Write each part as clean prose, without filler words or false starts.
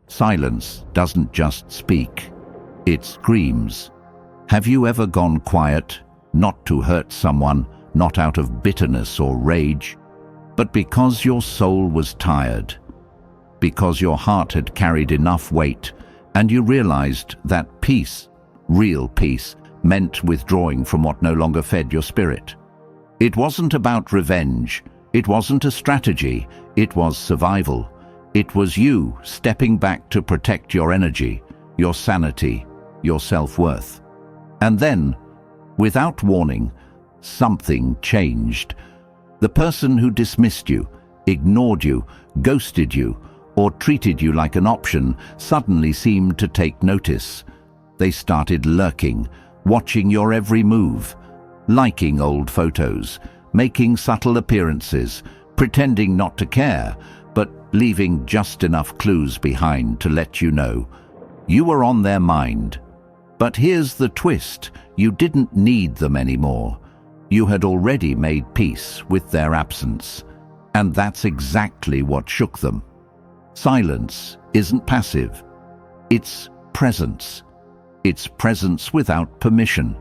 Silence doesn't just speak, it screams. Have you ever gone quiet, not to hurt someone, not out of bitterness or rage, but because your soul was tired, because your heart had carried enough weight, and you realized that peace, real peace, meant withdrawing from what no longer fed your spirit? It wasn't about revenge, it wasn't a strategy, it was survival. It was you stepping back to protect your energy, your sanity, your self-worth. And then, without warning, something changed. The person who dismissed you, ignored you, ghosted you, or treated you like an option suddenly seemed to take notice. They started lurking, watching your every move, liking old photos, making subtle appearances, pretending not to care, but leaving just enough clues behind to let you know you were on their mind. But here's the twist: you didn't need them anymore. You had already made peace with their absence, and that's exactly what shook them. Silence isn't passive, it's presence. It's presence without permission.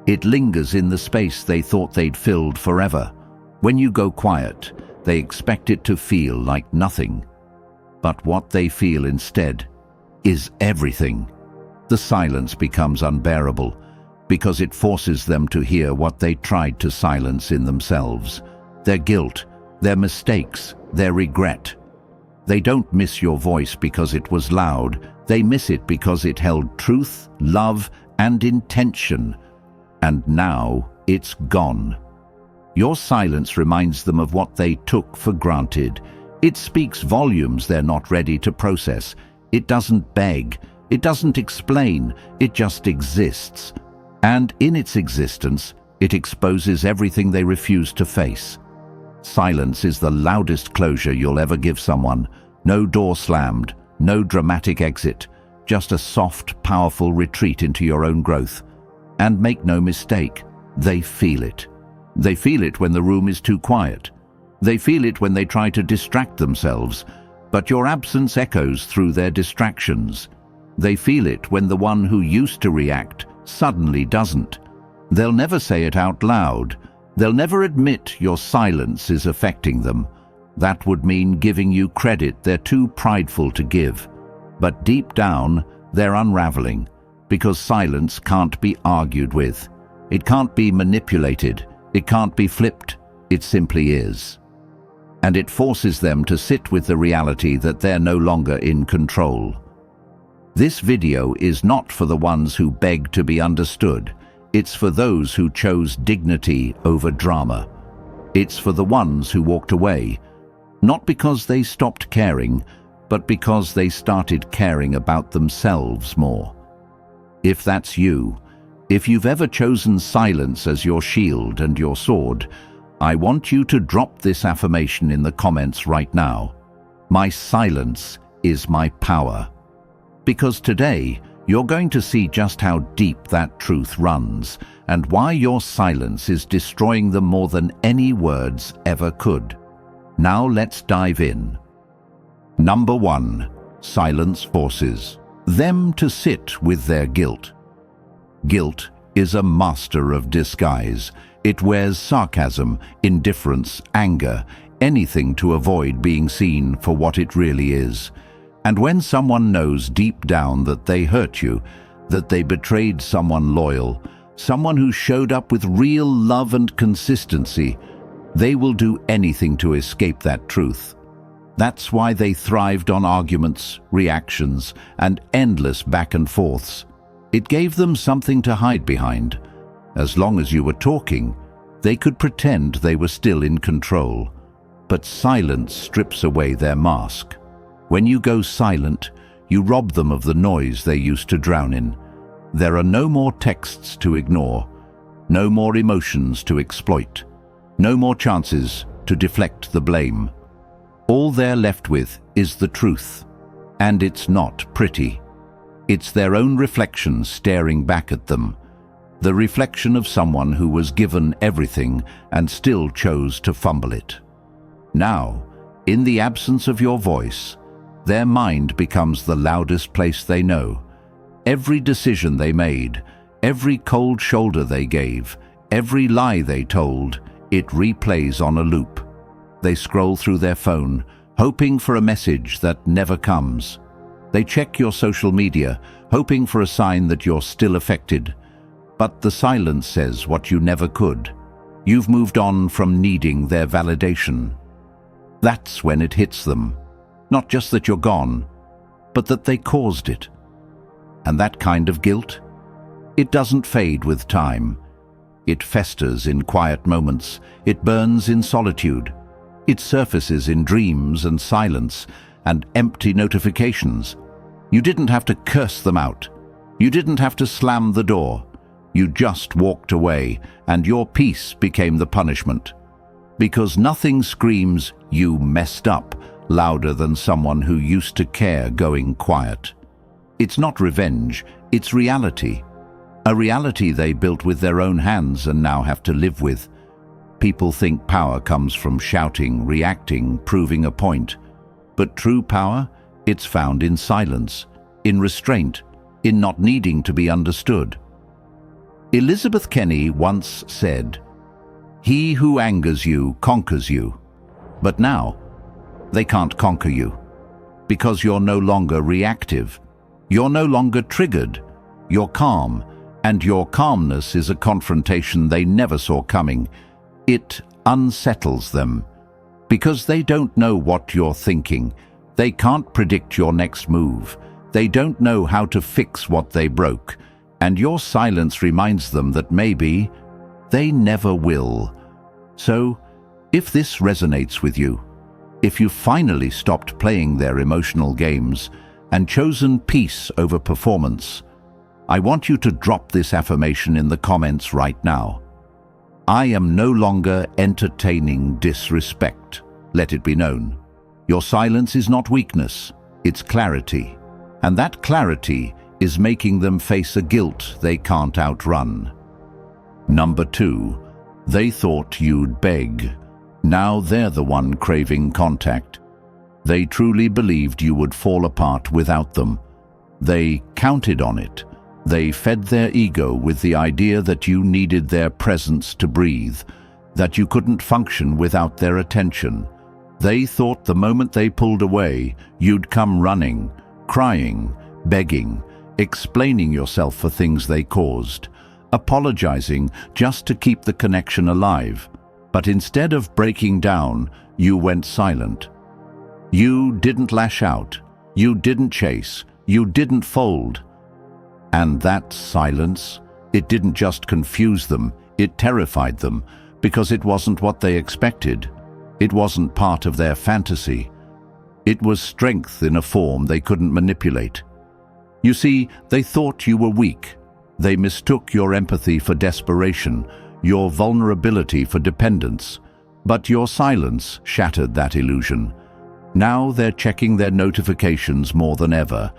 It lingers in the space they thought they'd filled forever. When you go quiet, they expect it to feel like nothing. But what they feel instead is everything. The silence becomes unbearable because it forces them to hear what they tried to silence in themselves: their guilt, their mistakes, their regret. They don't miss your voice because it was loud. They miss it because it held truth, love, and intention. And now it's gone. Your silence reminds them of what they took for granted. It speaks volumes they're not ready to process. It doesn't beg. It doesn't explain. It just exists. And in its existence, it exposes everything they refuse to face. Silence is the loudest closure you'll ever give someone. No door slammed, no dramatic exit, just a soft, powerful retreat into your own growth. And make no mistake, they feel it. They feel it when the room is too quiet. They feel it when they try to distract themselves, but your absence echoes through their distractions. They feel it when the one who used to react suddenly doesn't. They'll never say it out loud. They'll never admit your silence is affecting them. That would mean giving you credit they're too prideful to give. But deep down, they're unraveling, because silence can't be argued with. It can't be manipulated. It can't be flipped. It simply is. And it forces them to sit with the reality that they're no longer in control. This video is not for the ones who beg to be understood. It's for those who chose dignity over drama. It's for the ones who walked away, not because they stopped caring, but because they started caring about themselves more. If that's you, if you've ever chosen silence as your shield and your sword, I want you to drop this affirmation in the comments right now. My silence is my power. Because today, you're going to see just how deep that truth runs and why your silence is destroying them more than any words ever could. Now let's dive in. Number 1. Silence forces them to sit with their guilt. Guilt is a master of disguise. It wears sarcasm, indifference, anger, anything to avoid being seen for what it really is. And when someone knows deep down that they hurt you, that they betrayed someone loyal, someone who showed up with real love and consistency, they will do anything to escape that truth. That's why they thrived on arguments, reactions, and endless back and forths. It gave them something to hide behind. As long as you were talking, they could pretend they were still in control. But silence strips away their mask. When you go silent, you rob them of the noise they used to drown in. There are no more texts to ignore, no more emotions to exploit, no more chances to deflect the blame. All they're left with is the truth, and it's not pretty. It's their own reflection staring back at them, the reflection of someone who was given everything and still chose to fumble it. Now, in the absence of your voice, Their mind becomes the loudest place they know. Every decision they made, every cold shoulder they gave, every lie they told, it replays on a loop. They scroll through their phone, hoping for a message that never comes. They check your social media, hoping for a sign that you're still affected. But the silence says what you never could. You've moved on from needing their validation. That's when it hits them. Not just that you're gone, but that they caused it. And that kind of guilt? It doesn't fade with time. It festers in quiet moments. It burns in solitude. It surfaces in dreams and silence and empty notifications. You didn't have to curse them out. You didn't have to slam the door. You just walked away, and your peace became the punishment. Because nothing screams, "You messed up," louder than someone who used to care going quiet. It's not revenge, it's reality. A reality they built with their own hands and now have to live with. People think power comes from shouting, reacting, proving a point. But true power, it's found in silence, in restraint, in not needing to be understood. Elizabeth Kenny once said, "He who angers you conquers you." But now, they can't conquer you, because you're no longer reactive. You're no longer triggered. You're calm, and your calmness is a confrontation they never saw coming. It unsettles them, because they don't know what you're thinking. They can't predict your next move. They don't know how to fix what they broke, and your silence reminds them that maybe they never will. So, if this resonates with you, if you finally stopped playing their emotional games and chosen peace over performance, I want you to drop this affirmation in the comments right now. I am no longer entertaining disrespect. Let it be known. Your silence is not weakness, it's clarity. And that clarity is making them face a guilt they can't outrun. Number 2, they thought you'd beg. Now they're the one craving contact. They truly believed you would fall apart without them. They counted on it. They fed their ego with the idea that you needed their presence to breathe, that you couldn't function without their attention. They thought the moment they pulled away, you'd come running, crying, begging, explaining yourself for things they caused, apologizing just to keep the connection alive. But instead of breaking down, you went silent. You didn't lash out. You didn't chase. You didn't fold. And that silence, it didn't just confuse them, it terrified them, because it wasn't what they expected. It wasn't part of their fantasy. It was strength in a form they couldn't manipulate. You see, they thought you were weak. They mistook your empathy for desperation, your vulnerability for dependence. But your silence shattered that illusion. Now they're checking their notifications more than ever.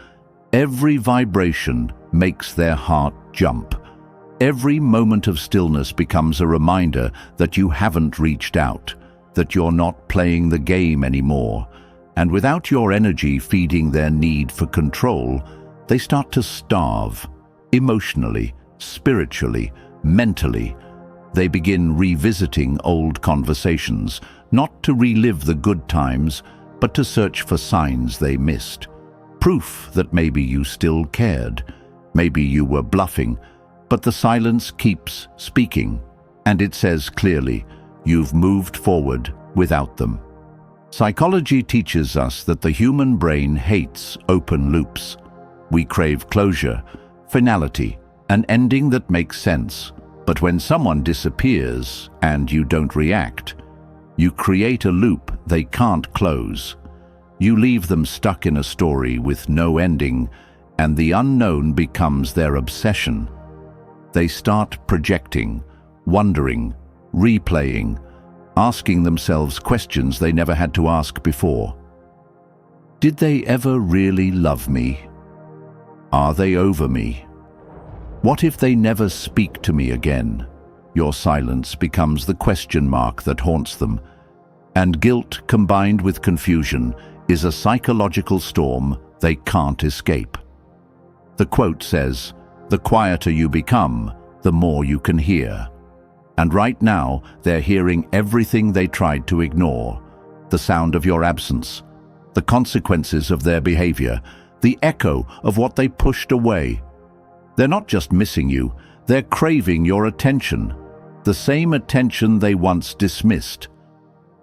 Every vibration makes their heart jump. Every moment of stillness becomes a reminder that you haven't reached out, that you're not playing the game anymore. And without your energy feeding their need for control, they start to starve. Emotionally, spiritually, mentally. They begin revisiting old conversations, not to relive the good times, but to search for signs they missed. Proof that maybe you still cared. Maybe you were bluffing, but the silence keeps speaking, and it says clearly, you've moved forward without them. Psychology teaches us that the human brain hates open loops. We crave closure, finality, an ending that makes sense. But when someone disappears and you don't react, you create a loop they can't close. You leave them stuck in a story with no ending, and the unknown becomes their obsession. They start projecting, wondering, replaying, asking themselves questions they never had to ask before. Did they ever really love me? Are they over me? What if they never speak to me again? Your silence becomes the question mark that haunts them. And guilt combined with confusion, is a psychological storm they can't escape. The quote says, "The quieter you become, the more you can hear." And right now, they're hearing everything they tried to ignore. The sound of your absence, the consequences of their behavior, the echo of what they pushed away. They're not just missing you, they're craving your attention, the same attention they once dismissed.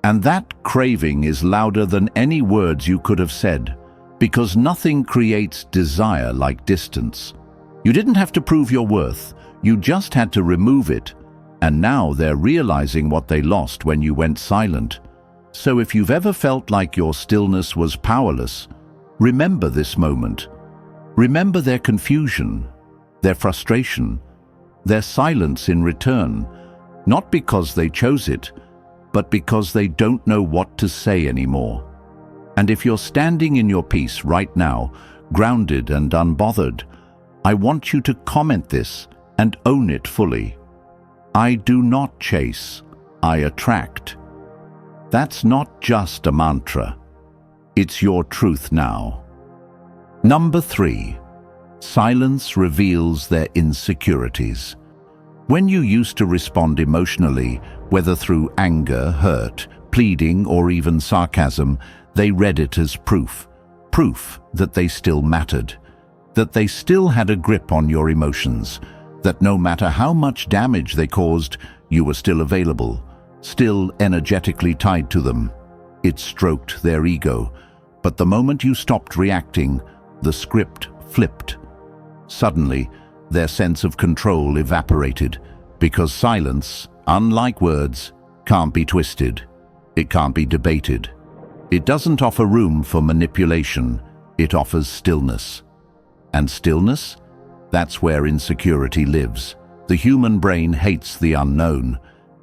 And that craving is louder than any words you could have said, because nothing creates desire like distance. You didn't have to prove your worth, you just had to remove it, and now they're realizing what they lost when you went silent. So if you've ever felt like your stillness was powerless, remember this moment. Remember their confusion, their frustration, their silence in return, not because they chose it, but because they don't know what to say anymore. And if you're standing in your peace right now, grounded and unbothered, I want you to comment this and own it fully. I do not chase, I attract. That's not just a mantra. It's your truth now. Number 3. Silence reveals their insecurities. When you used to respond emotionally, whether through anger, hurt, pleading, or even sarcasm, they read it as proof. Proof that they still mattered, that they still had a grip on your emotions, that no matter how much damage they caused, you were still available, still energetically tied to them. It stroked their ego, but the moment you stopped reacting, the script flipped. Suddenly, their sense of control evaporated, because silence, unlike words, can't be twisted. It can't be debated. It doesn't offer room for manipulation. It offers stillness. And stillness? That's where insecurity lives. The human brain hates the unknown.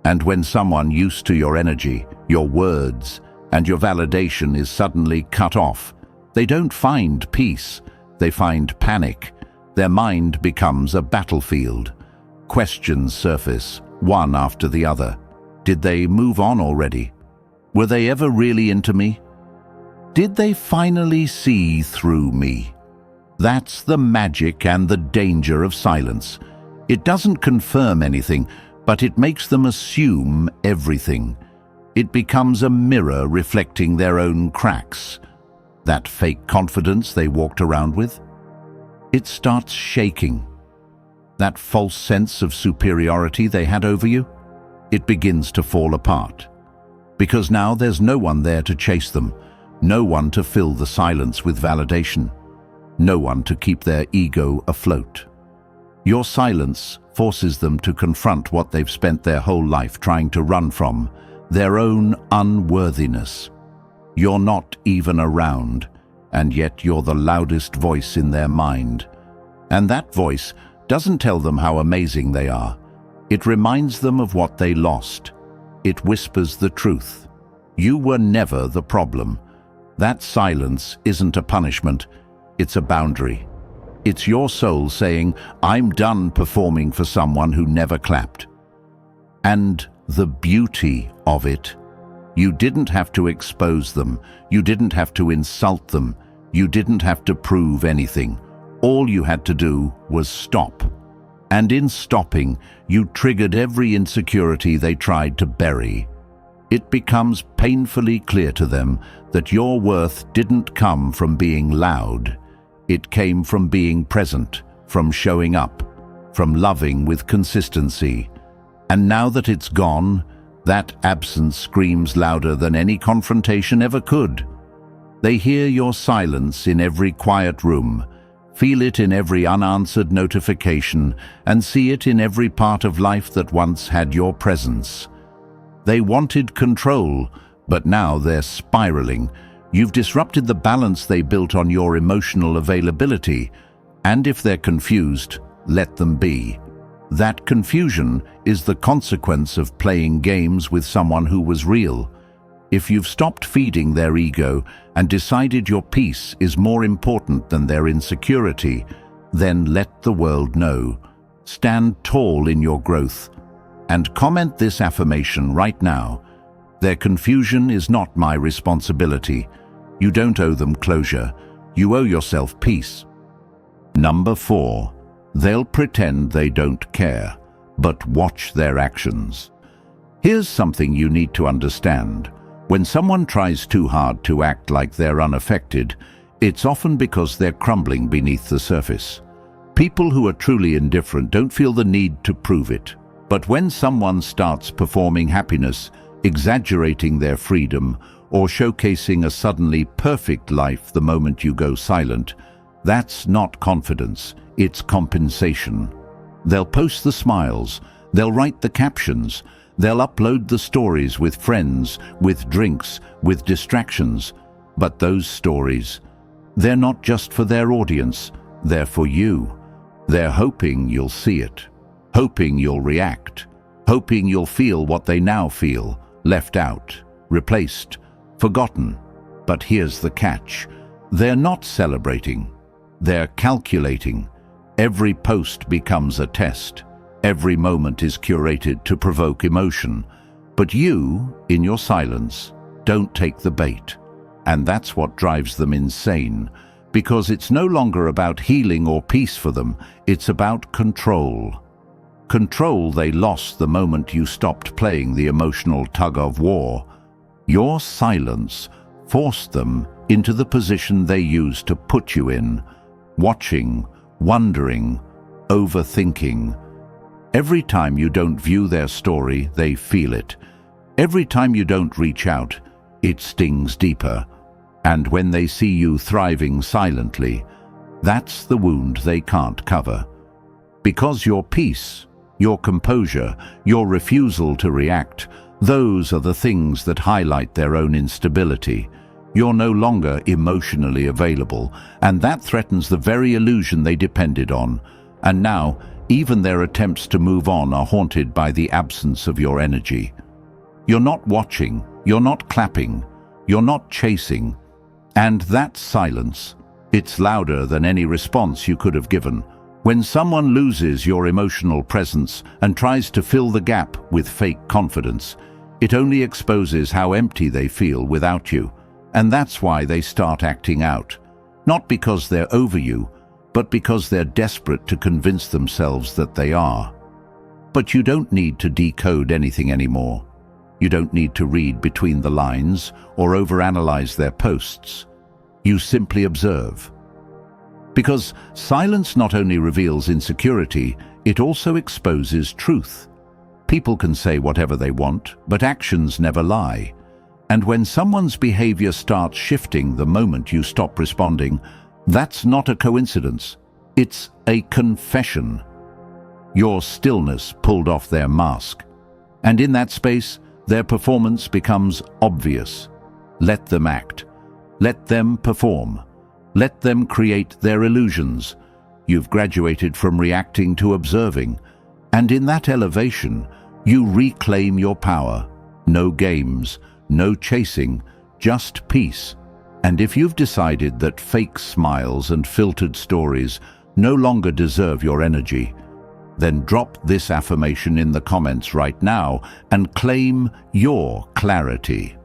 And when someone used to your energy, your words, and your validation is suddenly cut off, they don't find peace. They find panic. Their mind becomes a battlefield. Questions surface, one after the other. Did they move on already? Were they ever really into me? Did they finally see through me? That's the magic and the danger of silence. It doesn't confirm anything, but it makes them assume everything. It becomes a mirror reflecting their own cracks. That fake confidence they walked around with, it starts shaking. That false sense of superiority they had over you, it begins to fall apart. Because now there's no one there to chase them, no one to fill the silence with validation, no one to keep their ego afloat. Your silence forces them to confront what they've spent their whole life trying to run from, their own unworthiness. You're not even around, and yet you're the loudest voice in their mind. And that voice doesn't tell them how amazing they are. It reminds them of what they lost. It whispers the truth. You were never the problem. That silence isn't a punishment, it's a boundary. It's your soul saying, I'm done performing for someone who never clapped. And the beauty of it, you didn't have to expose them, you didn't have to insult them, you didn't have to prove anything. All you had to do was stop. And in stopping, you triggered every insecurity they tried to bury. It becomes painfully clear to them that your worth didn't come from being loud. It came from being present, from showing up, from loving with consistency. And now that it's gone, that absence screams louder than any confrontation ever could. They hear your silence in every quiet room, feel it in every unanswered notification, and see it in every part of life that once had your presence. They wanted control, but now they're spiraling. You've disrupted the balance they built on your emotional availability, and if they're confused, let them be. That confusion is the consequence of playing games with someone who was real. If you've stopped feeding their ego and decided your peace is more important than their insecurity, then let the world know. Stand tall in your growth. And comment this affirmation right now. Their confusion is not my responsibility. You don't owe them closure. You owe yourself peace. Number 4. They'll pretend they don't care, but watch their actions. Here's something you need to understand. When someone tries too hard to act like they're unaffected, it's often because they're crumbling beneath the surface. People who are truly indifferent don't feel the need to prove it. But when someone starts performing happiness, exaggerating their freedom, or showcasing a suddenly perfect life the moment you go silent, that's not confidence, it's compensation. They'll post the smiles, they'll write the captions, they'll upload the stories with friends, with drinks, with distractions. But those stories, they're not just for their audience, they're for you. They're hoping you'll see it, hoping you'll react, hoping you'll feel what they now feel, left out, replaced, forgotten. But here's the catch. They're not celebrating. They're calculating. Every post becomes a test. Every moment is curated to provoke emotion. But you, in your silence, don't take the bait. And that's what drives them insane. Because it's no longer about healing or peace for them, it's about control. Control they lost the moment you stopped playing the emotional tug-of-war. Your silence forced them into the position they used to put you in, watching, wondering, overthinking. Every time you don't view their story, they feel it. Every time you don't reach out, it stings deeper. And when they see you thriving silently, that's the wound they can't cover. Because your peace, your composure, your refusal to react, those are the things that highlight their own instability. You're no longer emotionally available, and that threatens the very illusion they depended on. And now, even their attempts to move on are haunted by the absence of your energy. You're not watching, you're not clapping, you're not chasing. And that silence, it's louder than any response you could have given. When someone loses your emotional presence and tries to fill the gap with fake confidence, it only exposes how empty they feel without you. And that's why they start acting out. Not because they're over you, but because they're desperate to convince themselves that they are. But you don't need to decode anything anymore. You don't need to read between the lines or overanalyze their posts. You simply observe. Because silence not only reveals insecurity, it also exposes truth. People can say whatever they want, but actions never lie. And when someone's behavior starts shifting the moment you stop responding, that's not a coincidence. It's a confession. Your stillness pulled off their mask. And in that space, their performance becomes obvious. Let them act. Let them perform. Let them create their illusions. You've graduated from reacting to observing. And in that elevation, you reclaim your power. No games, no chasing, just peace. And if you've decided that fake smiles and filtered stories no longer deserve your energy, then drop this affirmation in the comments right now and claim your clarity.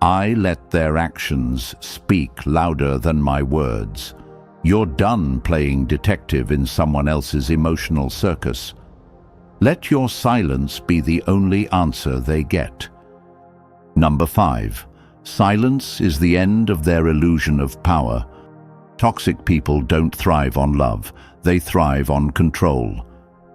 I let their actions speak louder than my words. You're done playing detective in someone else's emotional circus. Let your silence be the only answer they get. Number 5. Silence is the end of their illusion of power. Toxic people don't thrive on love. They thrive on control.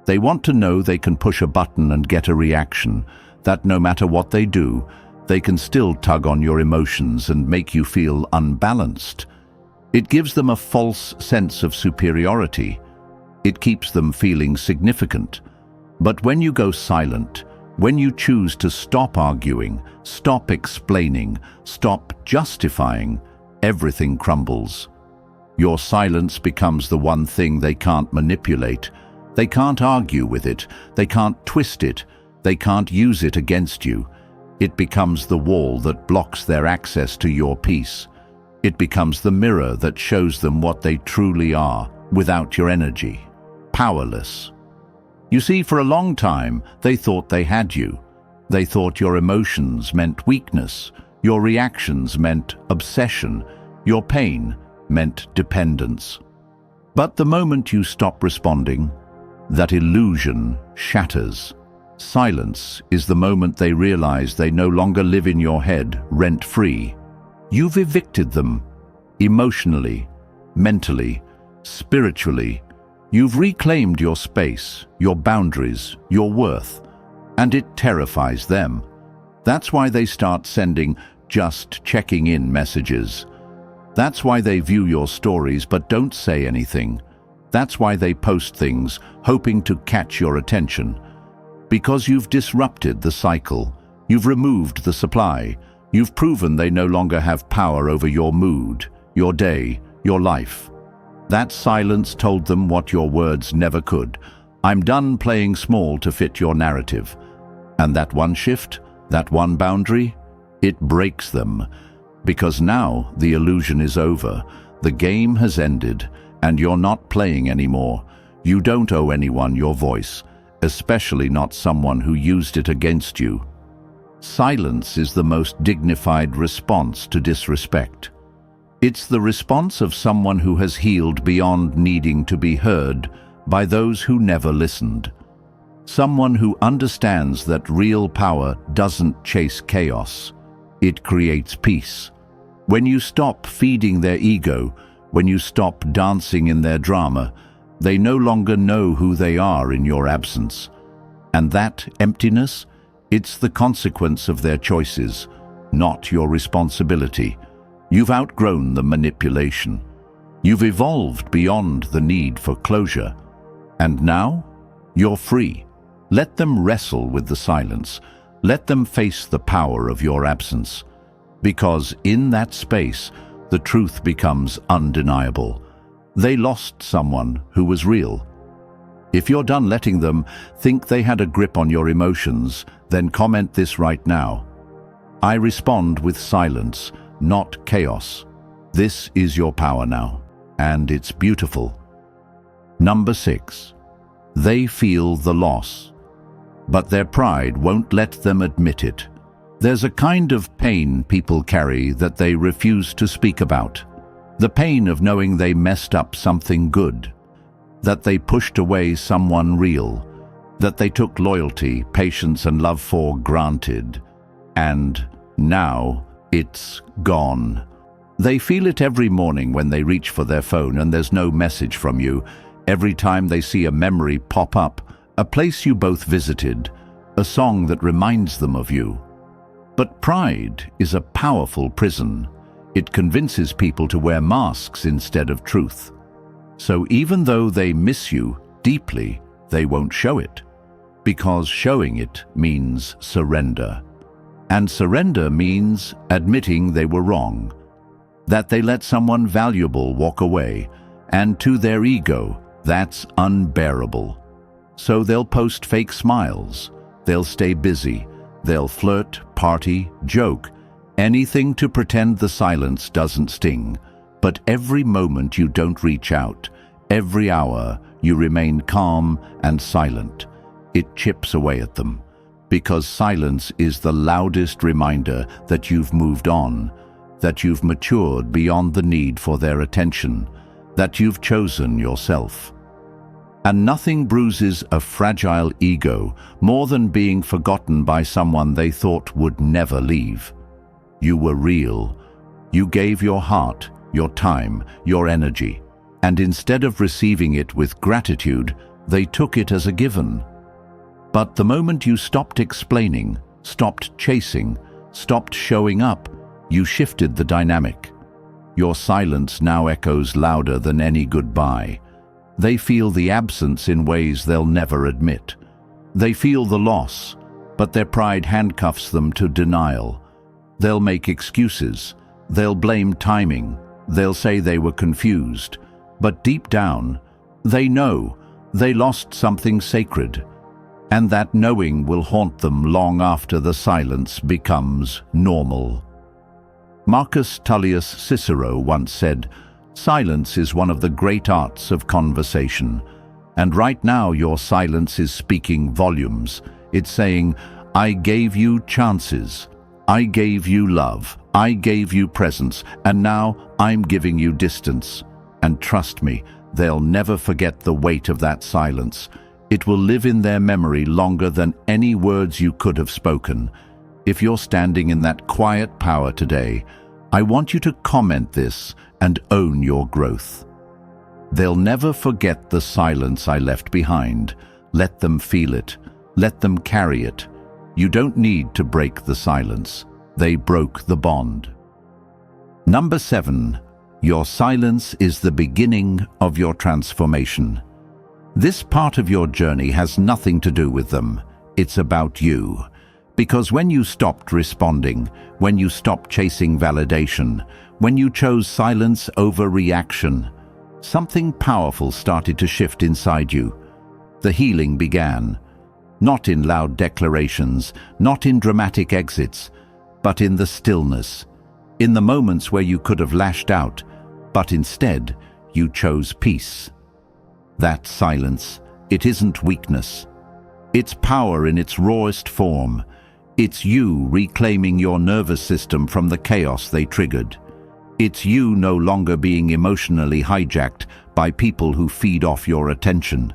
They want to know they can push a button and get a reaction, that no matter what they do, they can still tug on your emotions and make you feel unbalanced. It gives them a false sense of superiority. It keeps them feeling significant. But when you go silent, when you choose to stop arguing, stop explaining, stop justifying, everything crumbles. Your silence becomes the one thing they can't manipulate. They can't argue with it. They can't twist it. They can't use it against you. It becomes the wall that blocks their access to your peace. It becomes the mirror that shows them what they truly are without your energy. Powerless. You see, for a long time, they thought they had you. They thought your emotions meant weakness, Your reactions meant obsession. Your pain meant dependence. But the moment you stop responding, that illusion shatters. Silence is the moment they realize they no longer live in your head rent-free. You've evicted them, emotionally, mentally, spiritually. You've reclaimed your space, your boundaries, your worth, and it terrifies them. That's why they start sending just checking in messages. That's why they view your stories but don't say anything. That's why they post things, hoping to catch your attention. Because you've disrupted the cycle, you've removed the supply, you've proven they no longer have power over your mood, your day, your life. That silence told them what your words never could. I'm done playing small to fit your narrative. And that one shift, that one boundary, it breaks them. Because now the illusion is over, the game has ended, and you're not playing anymore. You don't owe anyone your voice, especially not someone who used it against you. Silence is the most dignified response to disrespect. It's the response of someone who has healed beyond needing to be heard by those who never listened. Someone who understands that real power doesn't chase chaos, it creates peace. When you stop feeding their ego, when you stop dancing in their drama, they no longer know who they are in your absence. And that emptiness, it's the consequence of their choices, not your responsibility. You've outgrown the manipulation. You've evolved beyond the need for closure. And now, you're free. Let them wrestle with the silence. Let them face the power of your absence. Because in that space, the truth becomes undeniable. They lost someone who was real. If you're done letting them think they had a grip on your emotions, then comment this right now. I respond with silence, not chaos. This is your power now, and it's beautiful. Number 6. They feel the loss, but their pride won't let them admit it. There's a kind of pain people carry that they refuse to speak about. The pain of knowing they messed up something good, that they pushed away someone real, that they took loyalty, patience, and love for granted, and now it's gone. They feel it every morning when they reach for their phone and there's no message from you. Every time they see a memory pop up, a place you both visited, a song that reminds them of you. But pride is a powerful prison. It convinces people to wear masks instead of truth. So even though they miss you deeply, they won't show it. Because showing it means surrender. And surrender means admitting they were wrong, that they let someone valuable walk away, and to their ego, that's unbearable. So they'll post fake smiles, they'll stay busy, they'll flirt, party, joke, anything to pretend the silence doesn't sting. But every moment you don't reach out, every hour you remain calm and silent, it chips away at them. Because silence is the loudest reminder that you've moved on, that you've matured beyond the need for their attention, that you've chosen yourself. And nothing bruises a fragile ego more than being forgotten by someone they thought would never leave. You were real. You gave your heart, your time, your energy, and instead of receiving it with gratitude, they took it as a given. But the moment you stopped explaining, stopped chasing, stopped showing up, you shifted the dynamic. Your silence now echoes louder than any goodbye. They feel the absence in ways they'll never admit. They feel the loss, but their pride handcuffs them to denial. They'll make excuses. They'll blame timing. They'll say they were confused. But deep down, they know they lost something sacred. And that knowing will haunt them long after the silence becomes normal. Marcus Tullius Cicero once said, "Silence is one of the great arts of conversation." And right now your silence is speaking volumes. It's saying, I gave you chances. I gave you love, I gave you presence, and now I'm giving you distance. And trust me, they'll never forget the weight of that silence. It will live in their memory longer than any words you could have spoken. If you're standing in that quiet power today, I want you to comment this and own your growth. They'll never forget the silence I left behind. Let them feel it. Let them carry it. You don't need to break the silence. They broke the bond. Number 7. Your silence is the beginning of your transformation. This part of your journey has nothing to do with them. It's about you. Because when you stopped responding, when you stopped chasing validation, when you chose silence over reaction, something powerful started to shift inside you. The healing began. Not in loud declarations, not in dramatic exits, but in the stillness. In the moments where you could have lashed out, but instead you chose peace. That silence, it isn't weakness. It's power in its rawest form. It's you reclaiming your nervous system from the chaos they triggered. It's you no longer being emotionally hijacked by people who feed off your attention.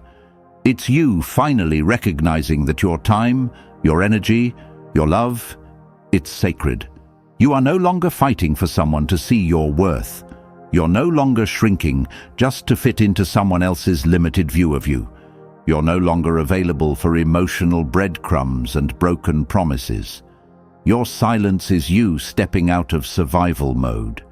It's you finally recognizing that your time, your energy, your love, it's sacred. You are no longer fighting for someone to see your worth. You're no longer shrinking just to fit into someone else's limited view of you. You're no longer available for emotional breadcrumbs and broken promises. Your silence is you stepping out of survival mode.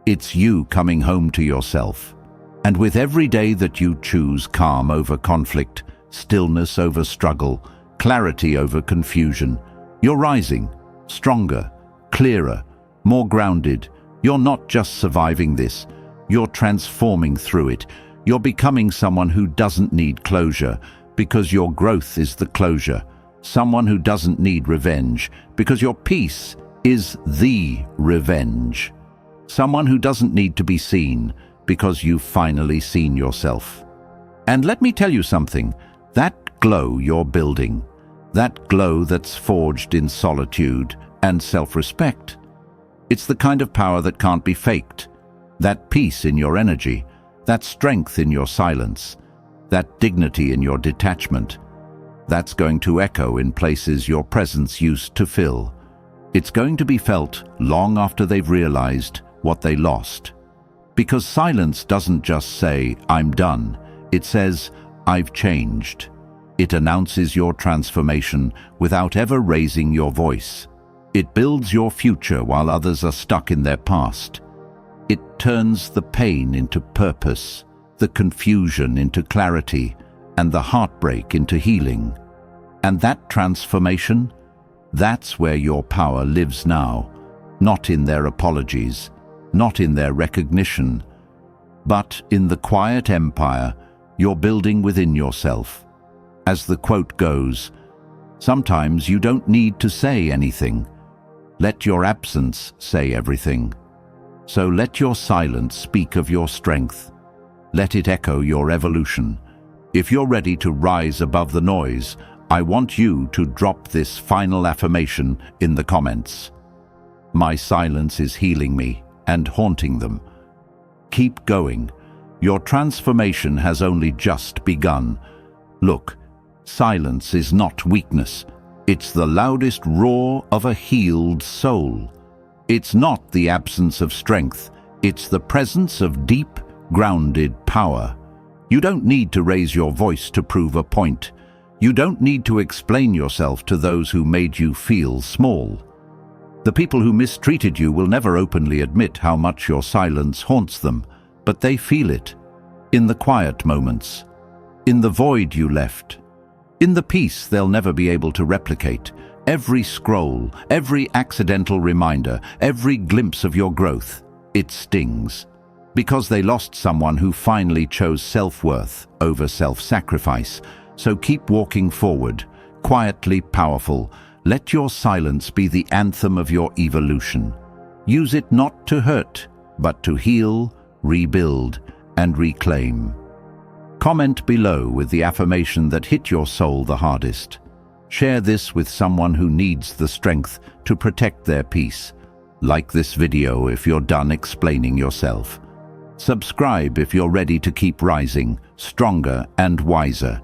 It's you coming home to yourself. And with every day that you choose calm over conflict, stillness over struggle, clarity over confusion, you're rising, stronger, clearer, more grounded. You're not just surviving this, you're transforming through it. You're becoming someone who doesn't need closure, because your growth is the closure. Someone who doesn't need revenge, because your peace is the revenge. Someone who doesn't need to be seen, because you've finally seen yourself. And let me tell you something, that glow you're building, that glow that's forged in solitude and self-respect, it's the kind of power that can't be faked. That peace in your energy, that strength in your silence, that dignity in your detachment, that's going to echo in places your presence used to fill. It's going to be felt long after they've realized what they lost. Because silence doesn't just say, "I'm done." It says, "I've changed." It announces your transformation without ever raising your voice. It builds your future while others are stuck in their past. It turns the pain into purpose, the confusion into clarity, and the heartbreak into healing. And that transformation, that's where your power lives now, not in their apologies, not in their recognition, but in the quiet empire you're building within yourself. As the quote goes, sometimes you don't need to say anything. Let your absence say everything. So let your silence speak of your strength. Let it echo your evolution. If you're ready to rise above the noise, I want you to drop this final affirmation in the comments. My silence is healing me and haunting them. Keep going. Your transformation has only just begun. Look, silence is not weakness. It's the loudest roar of a healed soul. It's not the absence of strength. It's the presence of deep, grounded power. You don't need to raise your voice to prove a point. You don't need to explain yourself to those who made you feel small. The people who mistreated you will never openly admit how much your silence haunts them, but they feel it. In the quiet moments. In the void you left. In the peace they'll never be able to replicate. Every scroll, every accidental reminder, every glimpse of your growth, it stings. Because they lost someone who finally chose self-worth over self-sacrifice. So keep walking forward, quietly powerful. Let your silence be the anthem of your evolution. Use it not to hurt, but to heal, rebuild, and reclaim. Comment below with the affirmation that hit your soul the hardest. Share this with someone who needs the strength to protect their peace. Like this video if you're done explaining yourself. Subscribe if you're ready to keep rising, stronger and wiser.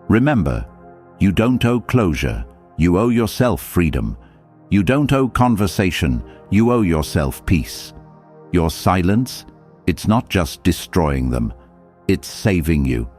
Remember, you don't owe closure, you owe yourself freedom. You don't owe conversation, you owe yourself peace. Your silence, it's not just destroying them, it's saving you.